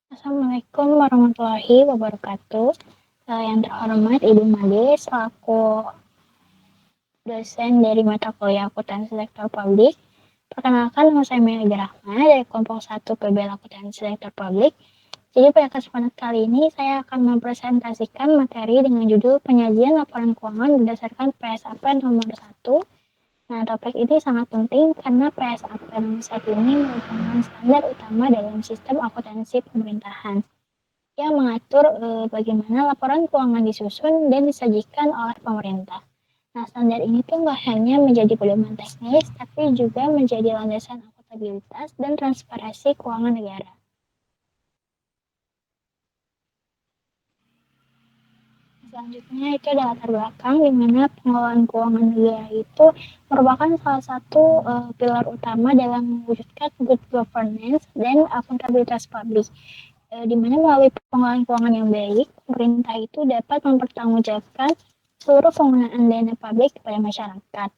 Assalamualaikum warahmatullahi wabarakatuh. Yang terhormat Ibu Made selaku dosen dari mata kuliah Akuntansi Sektor Publik. Perkenalkan, nama saya Meli Rahma dari kelompok 1 PBL Akuntansi Sektor Publik. Jadi pada kesempatan kali ini saya akan mempresentasikan materi dengan judul penyajian laporan keuangan berdasarkan PSAP nomor 1. Nah, topik ini sangat penting karena PSAP nomor 1 ini merupakan standar utama dalam sistem akuntansi pemerintahan yang mengatur bagaimana laporan keuangan disusun dan disajikan oleh pemerintah. Nah, standar ini tuh nggak hanya menjadi pedoman teknis, tapi juga menjadi landasan akuntabilitas dan transparansi keuangan negara. Selanjutnya itu adalah latar belakang di mana pengelolaan keuangan negara itu merupakan salah satu pilar utama dalam mewujudkan good governance dan akuntabilitas publik. Di mana melalui pengelolaan keuangan yang baik, pemerintah itu dapat mempertanggungjawabkan seluruh penggunaan dana publik kepada masyarakat.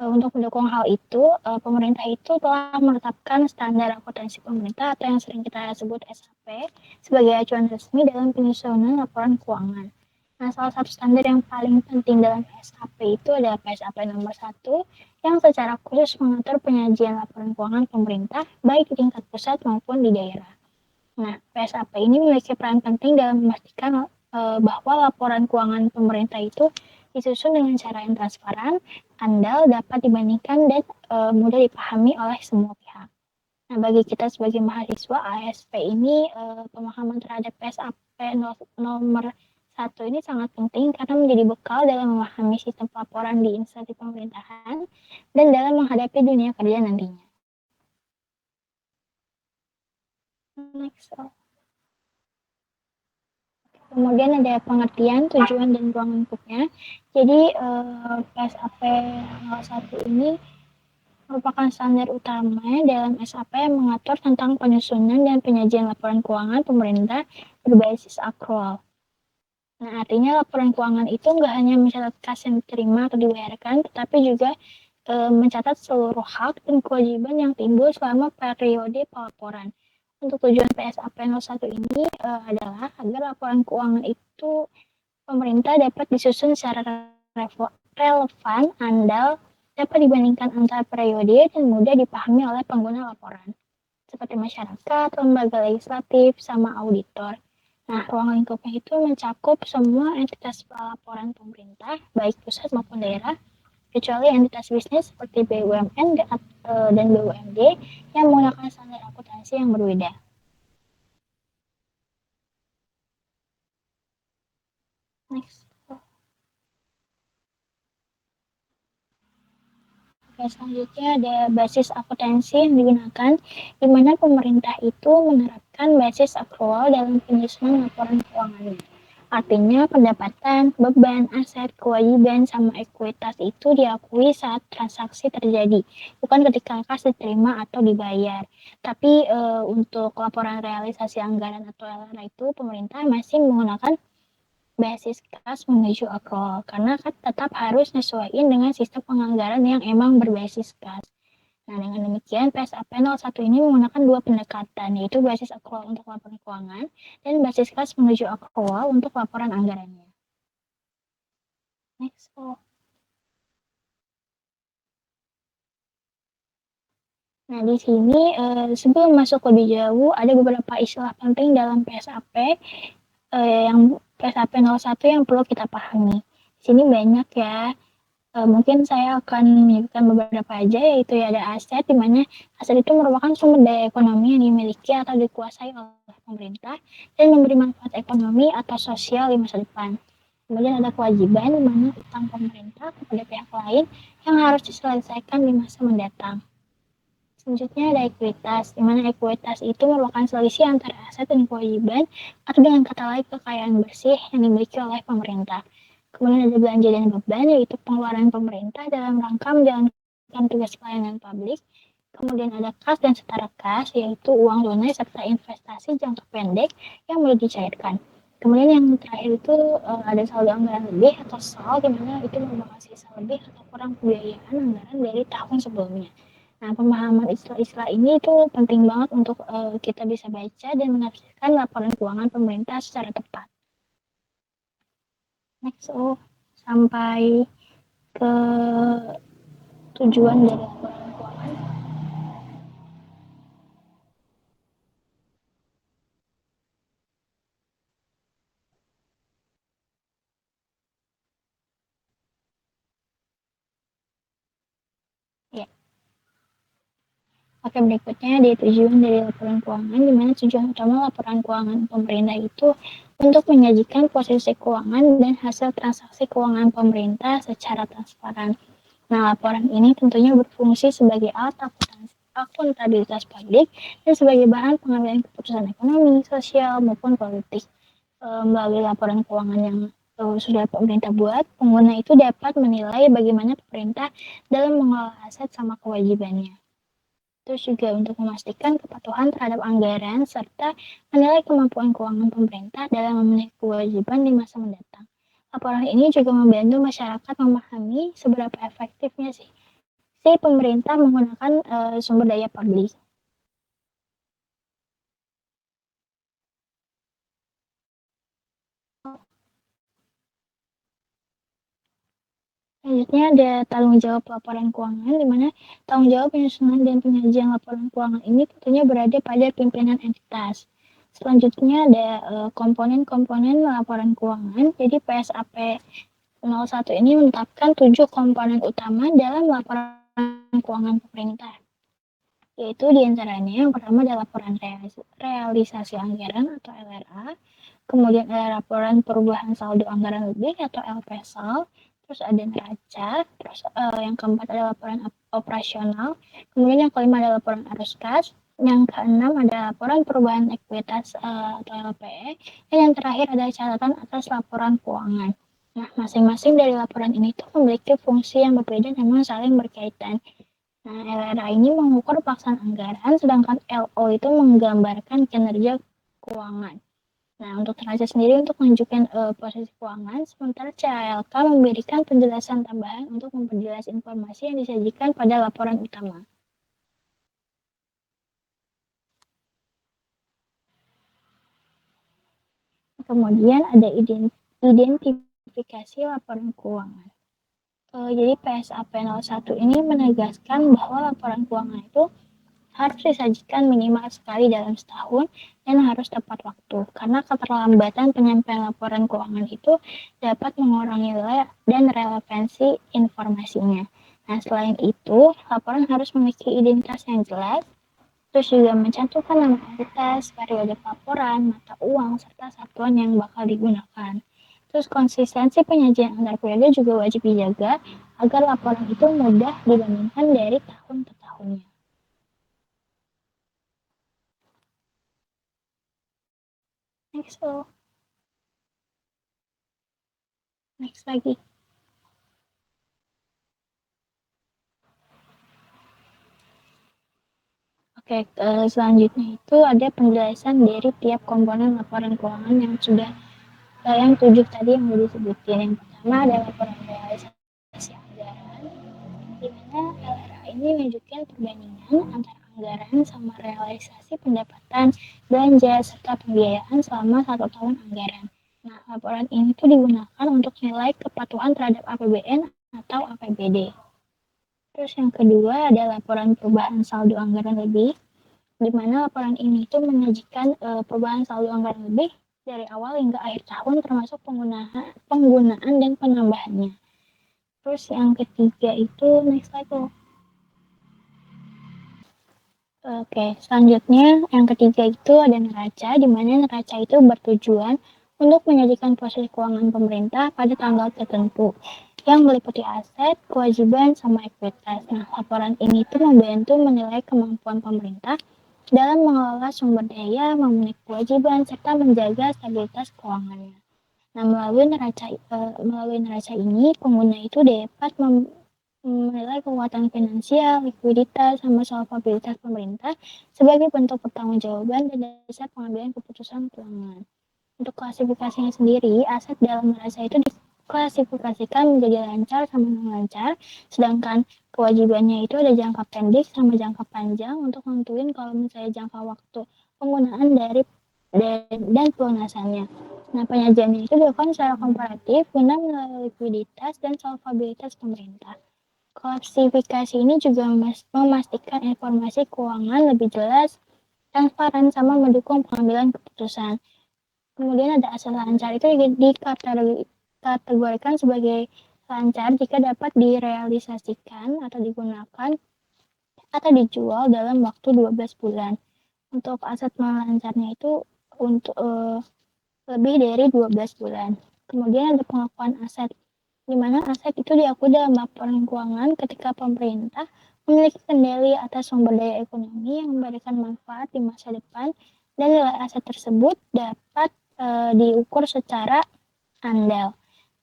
Untuk mendukung hal itu, pemerintah itu telah menetapkan standar akuntansi pemerintah atau yang sering kita sebut SAP sebagai acuan resmi dalam penyusunan laporan keuangan. Nah, salah satu standar yang paling penting dalam SAP itu adalah PSAP nomor 1 yang secara khusus mengatur penyajian laporan keuangan pemerintah baik di tingkat pusat maupun di daerah. Nah, PSAP ini memiliki peran penting dalam memastikan bahwa laporan keuangan pemerintah itu disusun dengan cara yang transparan, andal, dapat dibandingkan, dan mudah dipahami oleh semua pihak. Nah, bagi kita sebagai mahasiswa ASP ini, pemahaman terhadap PSAP nomor 1 ini sangat penting karena menjadi bekal dalam memahami sistem pelaporan di instansi pemerintahan dan dalam menghadapi dunia kerja nantinya. Next. Kemudian ada pengertian, tujuan, dan ruang lingkupnya. Jadi PSAP 01 ini merupakan standar utama dalam SAP yang mengatur tentang penyusunan dan penyajian laporan keuangan pemerintah berbasis akrual. Nah, artinya laporan keuangan itu nggak hanya mencatat kas yang diterima atau dibayarkan, tetapi juga mencatat seluruh hak dan kewajiban yang timbul selama periode pelaporan. Untuk tujuan PSAP 01 ini adalah agar laporan keuangan itu pemerintah dapat disusun secara relevan, andal, dapat dibandingkan antar periode, dan mudah dipahami oleh pengguna laporan, seperti masyarakat, lembaga legislatif, sama auditor. Nah, ruang lingkupnya itu mencakup semua entitas pelaporan pemerintah, baik pusat maupun daerah, kecuali entitas bisnis seperti BUMN dan BUMD yang menggunakan standar akuntansi yang berbeda. Next. Oke, selanjutnya ada basis akuntansi yang digunakan, di mana pemerintah itu menerapkan basis akrual dalam penyusunan laporan keuangannya. Artinya pendapatan, beban, aset, kewajiban, sama ekuitas itu diakui saat transaksi terjadi, bukan ketika kas diterima atau dibayar. Tapi untuk laporan realisasi anggaran atau LR itu pemerintah masih menggunakan basis kas menuju akrual karena kan tetap harus nyesuaiin dengan sistem penganggaran yang emang berbasis kas. Nah, dengan demikian PSAP 01 ini menggunakan dua pendekatan, yaitu basis akrual untuk laporan keuangan dan basis kas menuju akrual untuk laporan anggarannya. Next. Nah, di sini sebelum masuk lebih jauh, ada beberapa istilah penting dalam PSAP yang PSAP 01 yang perlu kita pahami. Di sini banyak ya. Mungkin saya akan menyebutkan beberapa aja, yaitu ya ada aset, di mana aset itu merupakan sumber daya ekonomi yang dimiliki atau dikuasai oleh pemerintah dan memberi manfaat ekonomi atau sosial di masa depan. Kemudian ada kewajiban, di mana utang pemerintah kepada pihak lain yang harus diselesaikan di masa mendatang. Selanjutnya ada ekuitas, di mana ekuitas itu merupakan selisih antara aset dan kewajiban, atau dengan kata lain kekayaan bersih yang dimiliki oleh pemerintah. Kemudian ada belanja dan beban, yaitu pengeluaran pemerintah dalam rangka menjalankan tugas pelayanan publik. Kemudian ada kas dan setara kas, yaitu uang tunai serta investasi jangka pendek yang boleh dicairkan. Kemudian yang terakhir itu ada saldo anggaran lebih atau SAL, di mana itu merupakan sisa lebih atau kurang pembiayaan anggaran dari tahun sebelumnya. Nah, pemahaman istilah-istilah ini itu penting banget untuk kita bisa baca dan menafsirkan laporan keuangan pemerintah secara tepat. Next, sampai ke tujuan dari laporan keuangan. Ya. Oke, berikutnya di tujuan dari laporan keuangan, di mana tujuan utama laporan keuangan pemerintah itu untuk menyajikan posisi keuangan dan hasil transaksi keuangan pemerintah secara transparan. Nah, laporan ini tentunya berfungsi sebagai alat akuntabilitas publik dan sebagai bahan pengambilan keputusan ekonomi, sosial, maupun politik. Melalui laporan keuangan yang sudah pemerintah buat, pengguna itu dapat menilai bagaimana pemerintah dalam mengelola aset sama kewajibannya. Terus juga untuk memastikan kepatuhan terhadap anggaran serta menilai kemampuan keuangan pemerintah dalam memenuhi kewajiban di masa mendatang. Laporan ini juga membantu masyarakat memahami seberapa efektifnya sih si pemerintah menggunakan sumber daya publik. Selanjutnya ada tanggung jawab laporan keuangan, di mana tanggung jawab penyusunan dan penyajian laporan keuangan ini tentunya berada pada pimpinan entitas. Selanjutnya ada komponen-komponen laporan keuangan. Jadi PSAP 01 ini menetapkan 7 komponen utama dalam laporan keuangan pemerintah. Yaitu diantaranya yang pertama adalah laporan realisasi anggaran atau LRA, kemudian ada laporan perubahan saldo anggaran lebih atau LPSAL, terus ada neraca, terus yang keempat ada laporan operasional, kemudian yang kelima ada laporan arus kas, yang keenam ada laporan perubahan ekuitas atau LPE, dan yang terakhir ada catatan atas laporan keuangan. Nah, masing-masing dari laporan ini tuh memiliki fungsi yang berbeda namun saling berkaitan. Nah, LRA ini mengukur pelaksanaan anggaran, sedangkan LO itu menggambarkan kinerja keuangan. Nah, untuk neraca sendiri untuk menunjukkan posisi keuangan, sementara CALK memberikan penjelasan tambahan untuk memperjelas informasi yang disajikan pada laporan utama. Kemudian ada identifikasi laporan keuangan. Jadi PSAP 01 ini menegaskan bahwa laporan keuangan itu harus disajikan minimal sekali dalam setahun dan harus tepat waktu, karena keterlambatan penyampaian laporan keuangan itu dapat mengurangi nilai dan relevansi informasinya. Nah, selain itu, laporan harus memiliki identitas yang jelas, terus juga mencantumkan nama entitas, periode pelaporan, mata uang, serta satuan yang bakal digunakan. Terus konsistensi penyajian antar periode juga wajib dijaga agar laporan itu mudah dibandingkan dari tahun ke tahunnya. Next, next lagi. Oke, selanjutnya itu ada penjelasan dari tiap komponen laporan keuangan yang sudah yang 7 tadi yang udah disebutin. Yang pertama ada laporan realisasi anggaran, di mana LRA ini menunjukkan perbandingan antara anggaran sama realisasi pendapatan, belanja, serta pembiayaan selama 1 tahun anggaran. Nah, laporan ini tuh digunakan untuk nilai kepatuhan terhadap APBN atau APBD. Terus yang kedua ada laporan perubahan saldo anggaran lebih, di mana laporan ini itu menyajikan perubahan saldo anggaran lebih dari awal hingga akhir tahun termasuk penggunaan dan penambahannya. Terus yang ketiga itu next slide. Oke, selanjutnya yang ketiga itu ada neraca, di mana neraca itu bertujuan untuk menyajikan posisi keuangan pemerintah pada tanggal tertentu yang meliputi aset, kewajiban, sama ekuitas. Nah, laporan ini itu membantu menilai kemampuan pemerintah dalam mengelola sumber daya, memenuhi kewajiban, serta menjaga stabilitas keuangannya. Nah, melalui neraca ini, pengguna itu dapat menilai kekuatan finansial, likuiditas, sama solvabilitas pemerintah sebagai bentuk pertanggungjawaban dan dasar pengambilan keputusan keuangan. Untuk klasifikasinya sendiri, aset dalam neraca itu diklasifikasikan menjadi lancar sama non lancar, sedangkan Kewajibannya itu ada jangka pendek sama jangka panjang untuk nentuin kalau misalnya jangka waktu penggunaan dari dan pelunasannya. Nah, penyajiannya itu dilakukan secara komparatif guna menilai likuiditas dan solvabilitas pemerintah. Klasifikasi ini juga memastikan informasi keuangan lebih jelas, transparan, sama mendukung pengambilan keputusan. Kemudian ada aset lancar itu dikategorikan sebagai lancar jika dapat direalisasikan atau digunakan atau dijual dalam waktu 12 bulan. Untuk aset lancarnya itu untuk lebih dari 12 bulan. Kemudian ada pengakuan aset, di mana aset itu diakui dalam laporan keuangan ketika pemerintah memiliki kendali atas sumber daya ekonomi yang memberikan manfaat di masa depan dan nilai aset tersebut dapat diukur secara andal.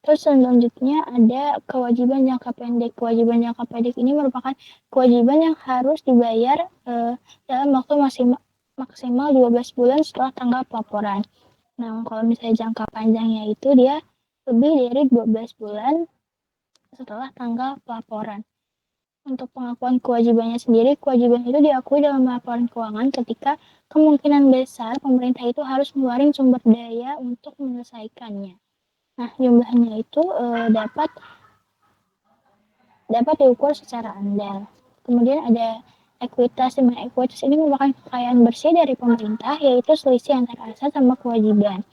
Terus selanjutnya ada kewajiban jangka pendek. Kewajiban jangka pendek ini merupakan kewajiban yang harus dibayar dalam waktu maksimal 12 bulan setelah tanggal pelaporan. Nah, kalau misalnya jangka panjangnya itu dia lebih dari 12 bulan setelah tanggal pelaporan. Untuk pengakuan kewajibannya sendiri, kewajiban itu diakui dalam laporan keuangan ketika kemungkinan besar pemerintah itu harus mengeluarkan sumber daya untuk menyelesaikannya. Nah, jumlahnya itu dapat diukur secara andal. Kemudian ada ekuitas. Dimana ekuitas ini merupakan kekayaan bersih dari pemerintah, yaitu selisih antara aset sama kewajiban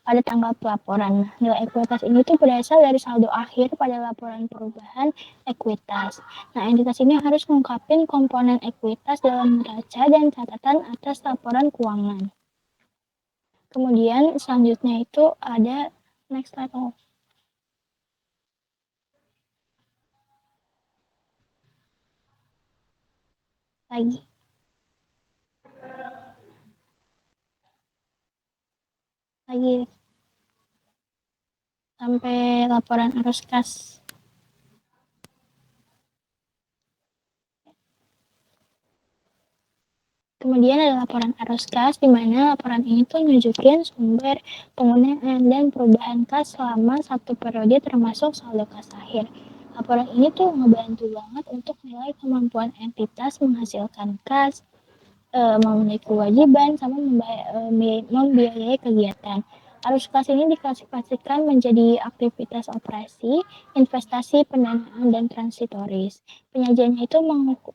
pada tanggal pelaporan. Nah, nilai ekuitas ini tuh berasal dari saldo akhir pada laporan perubahan ekuitas. Nah, entitas ini harus mengungkapkan komponen ekuitas dalam neraca dan catatan atas laporan keuangan. Kemudian selanjutnya itu ada next slide lagi sampai laporan arus kas. Kemudian ada laporan arus kas, di mana laporan ini tuh nunjukin sumber penggunaan dan perubahan kas selama satu periode termasuk saldo kas akhir. Laporan ini tuh ngebantu banget untuk nilai kemampuan entitas menghasilkan kas, memenuhi kewajiban, sama membiayai kegiatan. Arus kas ini diklasifikasikan menjadi aktivitas operasi, investasi, pendanaan, dan transitoris. Penyajiannya itu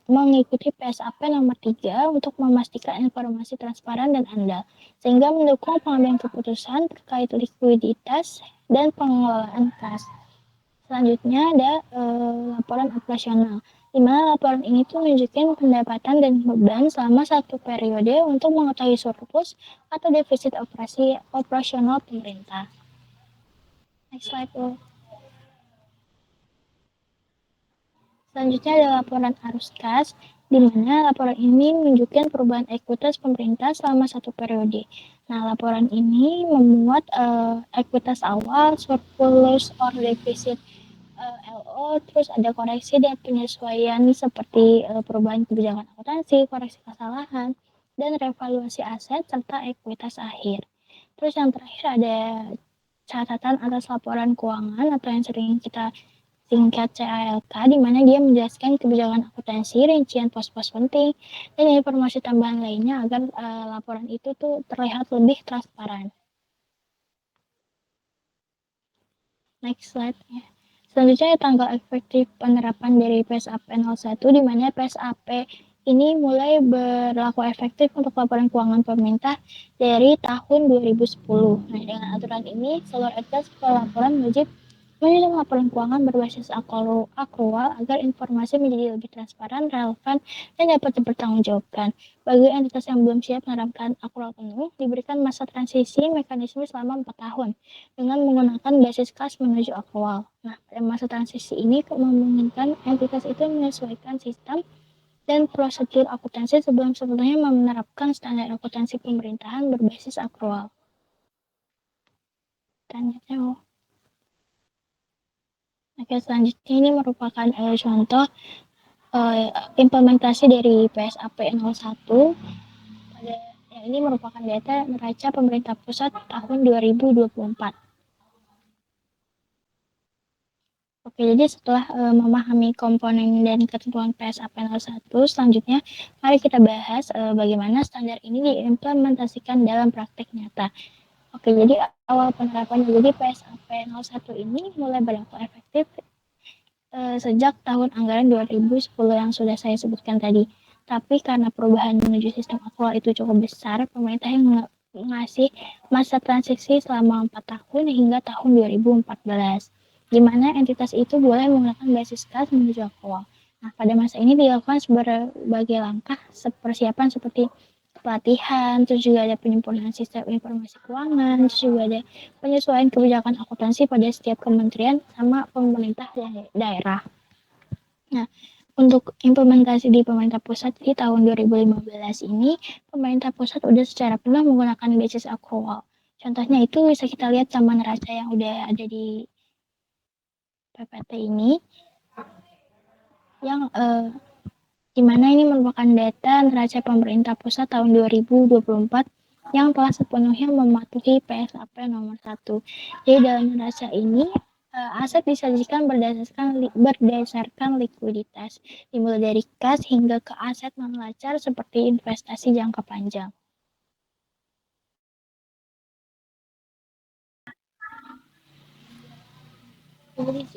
mengikuti PSAP nomor 3 untuk memastikan informasi transparan dan andal, sehingga mendukung pengambilan keputusan terkait likuiditas dan pengelolaan kas. Selanjutnya ada laporan operasional, di mana laporan ini tuh menunjukkan pendapatan dan beban selama satu periode untuk mengetahui surplus atau defisit operasional pemerintah. Next slide, Bu. Selanjutnya ada laporan arus kas, di mana laporan ini menunjukkan perubahan ekuitas pemerintah selama satu periode. Nah, laporan ini memuat ekuitas awal, surplus or defisit LO, terus ada koreksi dan penyesuaian seperti perubahan kebijakan akuntansi, koreksi kesalahan, dan revaluasi aset serta ekuitas akhir. Terus yang terakhir ada catatan atas laporan keuangan atau yang sering kita singkat CALK, di mana dia menjelaskan kebijakan akuntansi, rincian pos-pos penting, dan informasi tambahan lainnya agar laporan itu tuh terlihat lebih transparan. Next slide ya. Selanjutnya tanggal efektif penerapan dari PSAP 01, di mana PSAP ini mulai berlaku efektif untuk laporan keuangan pemerintah dari tahun 2010. Nah, dengan aturan ini, seluruh entitas pelaporan wajib menyusun laporan keuangan berbasis akrual agar informasi menjadi lebih transparan, relevan, dan dapat dipertanggungjawabkan. Bagi entitas yang belum siap menerapkan akrual penuh, diberikan masa transisi mekanisme selama 4 tahun dengan menggunakan basis kas menuju akrual. Nah, masa transisi ini memungkinkan entitas itu menyesuaikan sistem dan prosedur akuntansi sebelum sebelumnya menerapkan standar akuntansi pemerintahan berbasis akrual. Oke, selanjutnya ini merupakan contoh implementasi dari PSAP 01. Ini merupakan data neraca pemerintah pusat tahun 2024. Oke, jadi setelah memahami komponen dan ketentuan PSAP01, selanjutnya mari kita bahas bagaimana standar ini diimplementasikan dalam praktek nyata. Oke, jadi awal penerapannya, jadi PSAP01 ini mulai berlaku efektif sejak tahun anggaran 2010 yang sudah saya sebutkan tadi. Tapi karena perubahan menuju sistem aktual itu cukup besar, pemerintah yang ngasih masa transisi selama 4 tahun hingga tahun 2014, di mana entitas itu boleh menggunakan basis kas menuju aktual. Nah, pada masa ini dilakukan berbagai langkah persiapan seperti pelatihan, terus juga ada penyempurnaan sistem informasi keuangan, terus juga ada penyesuaian kebijakan akuntansi pada setiap kementerian sama pemerintah daerah. Nah, untuk implementasi di pemerintah pusat di tahun 2015 ini, pemerintah pusat udah secara penuh menggunakan basis accrual. Contohnya itu bisa kita lihat Taman Raca yang udah ada di PPT ini, yang di mana ini merupakan data neraca pemerintah pusat tahun 2024 yang telah sepenuhnya mematuhi PSAP nomor 1. Jadi dalam neraca ini aset disajikan berdasarkan likuiditas, dimulai dari kas hingga ke aset non-lacar seperti investasi jangka panjang. Jadi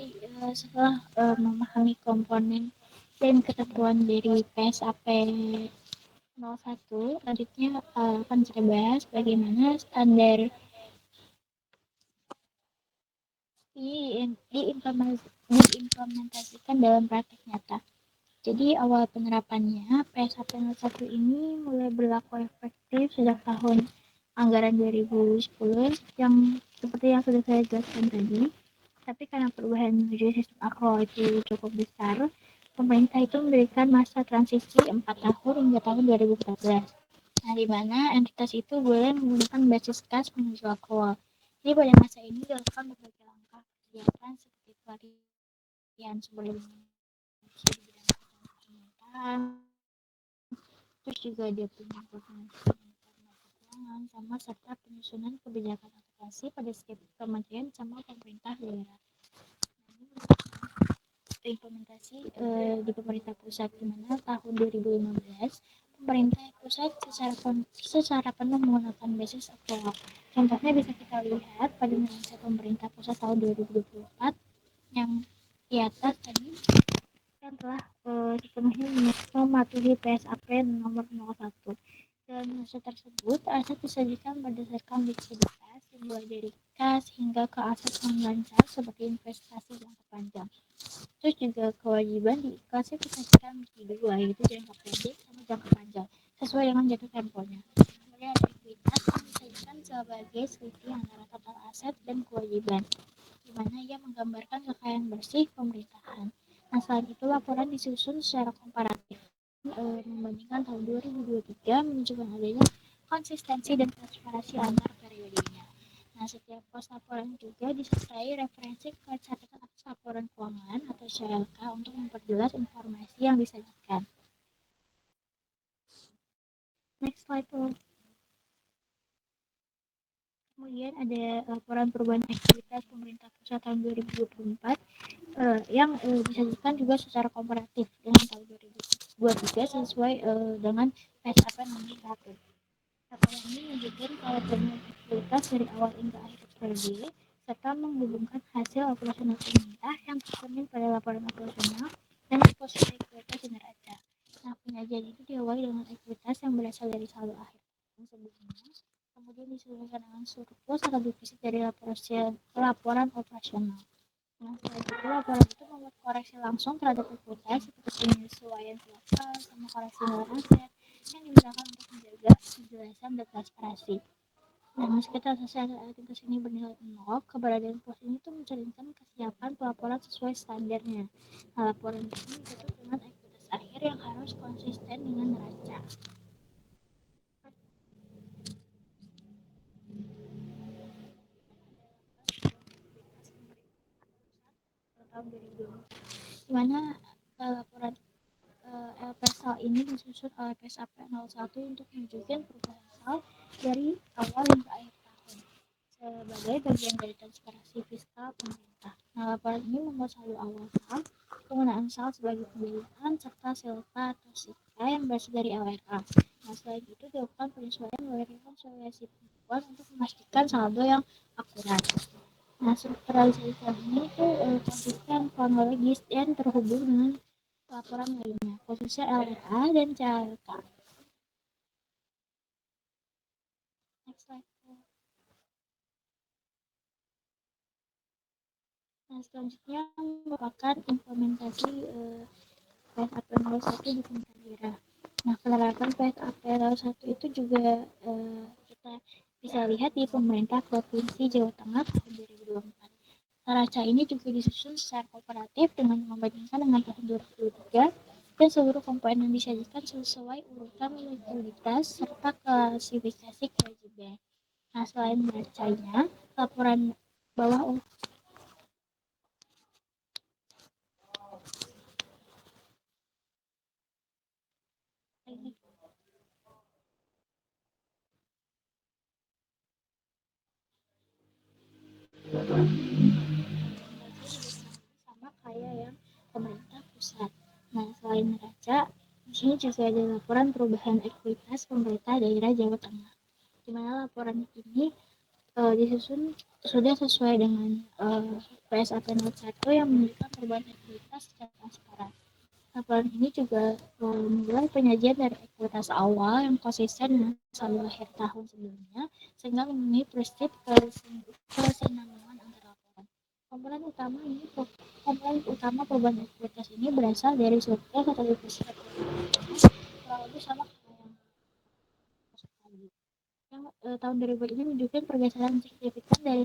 setelah memahami komponen dan ketentuan dari PSAP 01, selanjutnya akan kita bahas bagaimana standar diimplementasikan dalam praktik nyata. Jadi awal penerapannya PSAP 01 ini mulai berlaku efektif sejak tahun anggaran 2010 yang seperti yang sudah saya jelaskan tadi. Tapi karena perubahan menuju sistem akro itu cukup besar, pemerintah itu memberikan masa transisi 4 tahun hingga tahun 2014. Nah, di mana entitas itu boleh menggunakan basis kas menuju akro. Jadi pada masa ini dilakukan berbagai langkah kegiatan seperti pelatihan sebelum pemerintahan, terus juga ada penyempurnaan keuangan sama serta penyusunan kebijakan aplikasi pada setiap kementerian sama pemerintah daerah. Implementasi di pemerintah pusat di mana tahun 2015 pemerintah pusat secara penuh menggunakan basis aktual. Contohnya bisa kita lihat pada neraca pemerintah pusat tahun 2024 yang di atas tadi yang telah sepenuhnya mematuhi PSAP nomor 01. Dalam neraca tersebut, aset disajikan berdasarkan likuiditas dimulai dari kas hingga ke aset non-lancar seperti investasi jangka panjang. Terus juga kewajiban diklasifikasikan menjadi dua, yaitu jangka pendek sama jangka panjang, sesuai dengan jatuh temponya. Kemudian ada likuiditas yang disajikan sebagai selisih antara total aset dan kewajiban, di mana ia menggambarkan kekayaan bersih pemerintahan. Nah, selain itu laporan disusun secara komparatif membandingkan tahun 2023 menunjukkan adanya konsistensi dan transparansi antar periodenya. Nah, setiap pos laporan juga disertai referensi ke catatan atas laporan keuangan atau CLK untuk memperjelas informasi yang disajikan. Next slide, please. Kemudian ada laporan perubahan aktivitas pemerintah pusat tahun 2024 yang disajikan juga secara komparatif dengan tahun 2023 sesuai dengan PSAP nomor 1. Laporan ini menunjukkan kalau perubahan aktivitas dari awal hingga akhir periode serta menghubungkan hasil operasional pemerintah yang tercermin pada laporan operasional dan posisi aktivitas neraca. Nah, penyajian itu diawali dengan aktivitas yang berasal dari saldo akhir sebelumnya, kemudian disesuaikan dengan surplus atau defisit dari laporan operasional. Nah, setelah itu laporan itu membuat koreksi langsung terhadap ekuitas seperti penyesuaian silakan sama koreksi nilai aset yang digunakan untuk menjaga kejelasan dan transparansi. Nah, meski transaksi aktivitas ini bernilai 0, keberadaan pos ini tuh mencerminkan kesiapan pelaporan sesuai standarnya. Nah, laporan ini ditutup dengan aktivitas akhir yang harus konsisten dengan neraca. Tahun 2024, di mana laporan LPSAL ini disusun oleh PSAP 01 untuk menunjukkan perubahan SAL dari awal hingga akhir tahun. sebagai bagian dari transparansi fiskal pemerintah. Nah, laporan ini mempersalur awal penggunaan SAL sebagai pembiayaan serta SILPA atau SIKA yang berasal dari LRA. Nah, selain itu dilakukan penyesuaian melalui rekonsiliasi pembukuan untuk memastikan saldo yang akurat. Nah, strukturalisasi ini itu konsisten, kronologis, dan terhubung dengan laporan lainnya, khususnya LRA dan CLK. Next slide. Nah, selanjutnya merupakan implementasi PSAP 01 di tingkat daerah. Nah, penerapan PSAP 01 itu juga kita bisa lihat di pemerintah Provinsi Jawa Tengah tahun 2024. Neraca ini juga disusun secara kooperatif dengan membandingkan dengan tahun 2023 dan seluruh komponen yang disajikan sesuai urutan likuiditas serta klasifikasi kewajiban. Nah, selain neracanya, laporan bawah ini sama kayak yang pemerintah pusat. Nah, selain neraca, di sini juga ada laporan perubahan ekuitas pemerintah daerah Jawa Tengah, di mana laporan ini disusun sudah sesuai dengan PSAP 01 yang menunjukkan perubahan ekuitas secara transparan. Laporan ini juga memulai penyajian dari ekuitas awal yang konsisten dengan saldo akhir tahun sebelumnya, sehingga memenuhi prinsip kesinambungan antar laporan. Komponen utama perubahan ekuitas ini berasal dari surplus atau defisit kurang lebih sama kayak yang tadi. Yang tahun 2000 ini menunjukkan pergeseran signifikan dari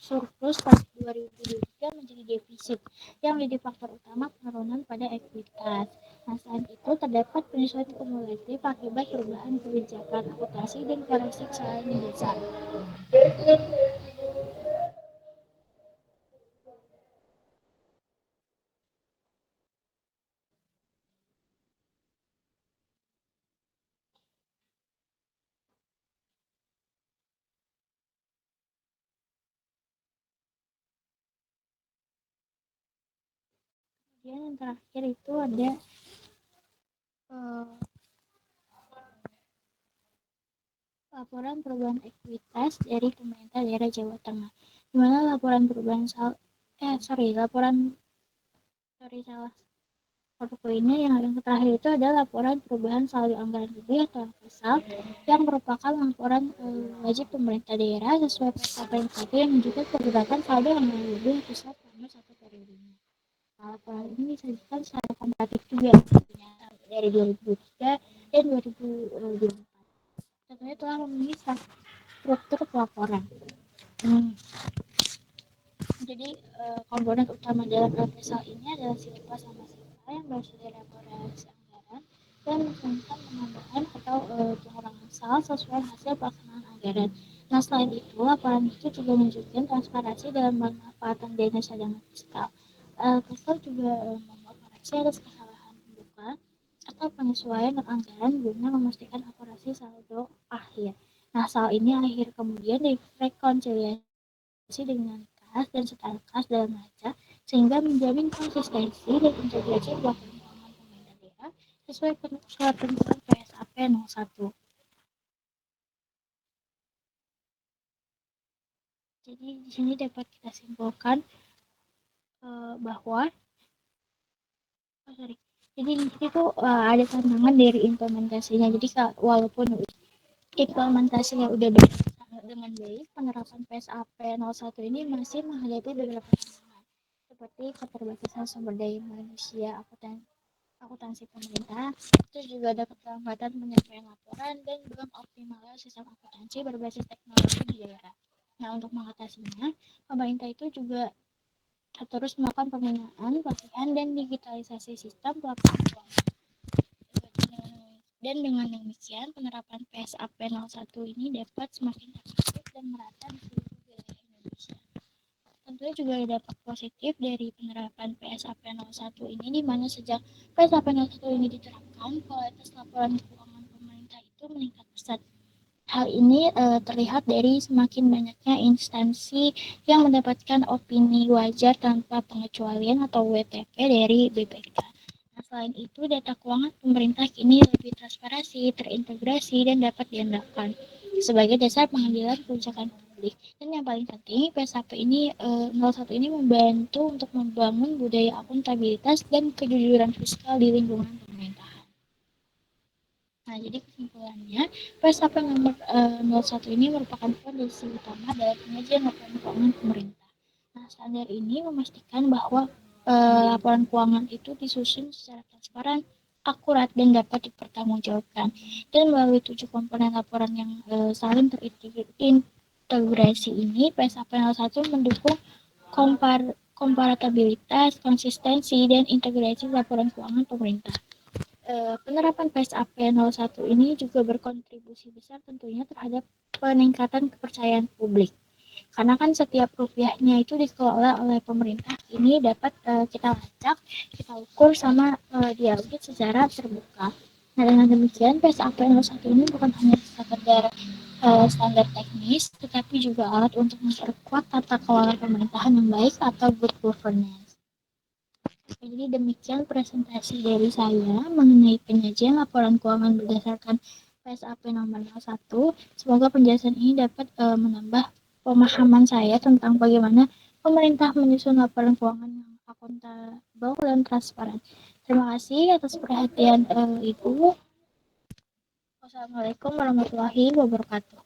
surplus pada 2023 menjadi defisit yang menjadi faktor utama penurunan pada ekuitas. Nah, selain itu terdapat penyesuaian kumulatif akibat perubahan kebijakan akuntansi dan koreksi kesalahan dasar. Kemudian yang terakhir itu ada uh, laporan perubahan ekuitas dari pemerintah daerah Jawa Tengah. Di mana laporan perubahan laporan salah satu poinnya yang terakhir itu adalah laporan perubahan saldo anggaran lebih atau FSAL yang merupakan laporan wajib pemerintah daerah sesuai PSAP 1 yang menunjukkan pergerakan saldo anggaran lebih FSAL selama satu periodenya. Nah, laporan ini disajikan secara komparatif juga dari 2003 dan 2024. Tentunya telah memenuhi struktur pelaporan. Hmm. Jadi komponen utama dalam FSL ini adalah SILPA sama SILPA yang berasal dari laporansi anggaran dan mencantumkan penambahan atau pengurangan SAL sesuai hasil pelaksanaan anggaran. Nah, selain itu, laporan itu juga menunjukkan transparansi dalam pemanfaatan dana cadangan fiskal. Fiskal juga mengoperasi atas kesalahan pembukaan atau penyesuaian anggaran guna memastikan akurasi saldo akhir. Nah, SAL ini akhir kemudian direkonsiliasi dengan kas dan setara kas dalam neraca sehingga menjamin konsistensi dan integrasi pelaporan keuangan pemerintah daerah sesuai surat ketentuan PSAP 01. Jadi di sini dapat kita simpulkan bahwa sorry. Jadi di situ ada tantangan dari implementasinya. Jadi walaupun implementasinya udah berjalan dengan baik, penerapan PSAP 01 ini masih menghadapi beberapa tantangan seperti keterbatasan sumber daya manusia, akuntansi pemerintah, itu juga ada keterlambatan penyampaian laporan dan belum optimalnya sistem akuntansi berbasis teknologi di daerah. Nah, untuk mengatasinya, pemerintah itu juga terus melakukan pembinaan, pelatihan, dan digitalisasi sistem pelaporan keuangan. Dan dengan demikian, penerapan PSAP 01 ini dapat semakin efektif dan merata di seluruh wilayah Indonesia. Tentunya juga ada dampak positif dari penerapan PSAP 01 ini, di mana sejak PSAP 01 ini diterapkan, kualitas laporan keuangan pemerintah itu meningkat pesat. Hal ini terlihat dari semakin banyaknya instansi yang mendapatkan opini wajar tanpa pengecualian atau WTP dari BPK. Nah, selain itu, data keuangan pemerintah kini lebih transparansi, terintegrasi, dan dapat diandalkan sebagai dasar pengambilan kebijakan publik. Dan yang paling penting, PSAP ini 01 ini membantu untuk membangun budaya akuntabilitas dan kejujuran fiskal di lingkungan pemerintah. Nah, jadi kesimpulannya, PSAP nomor 01 ini merupakan fondasi utama dalam penyajian laporan keuangan pemerintah. Nah, standar ini memastikan bahwa laporan keuangan itu disusun secara transparan, akurat, dan dapat dipertanggungjawabkan. Dan melalui 7 komponen laporan yang saling terintegrasi ini, PSAP 01 mendukung komparatabilitas, konsistensi, dan integrasi laporan keuangan pemerintah. Penerapan PSAP 01 ini juga berkontribusi besar tentunya terhadap peningkatan kepercayaan publik. Karena kan setiap rupiahnya itu dikelola oleh pemerintah ini dapat kita lacak, kita ukur sama diaudit secara terbuka. Nah, dengan demikian PSAP 01 ini bukan hanya sekedar standar teknis, tetapi juga alat untuk memperkuat tata kelola pemerintahan yang baik atau good governance. Jadi demikian presentasi dari saya mengenai penyajian laporan keuangan berdasarkan PSAP nomor 01. Semoga penjelasan ini dapat menambah pemahaman saya tentang bagaimana pemerintah menyusun laporan keuangan yang akuntabel dan transparan. Terima kasih atas perhatian Ibu. Wassalamualaikum warahmatullahi wabarakatuh.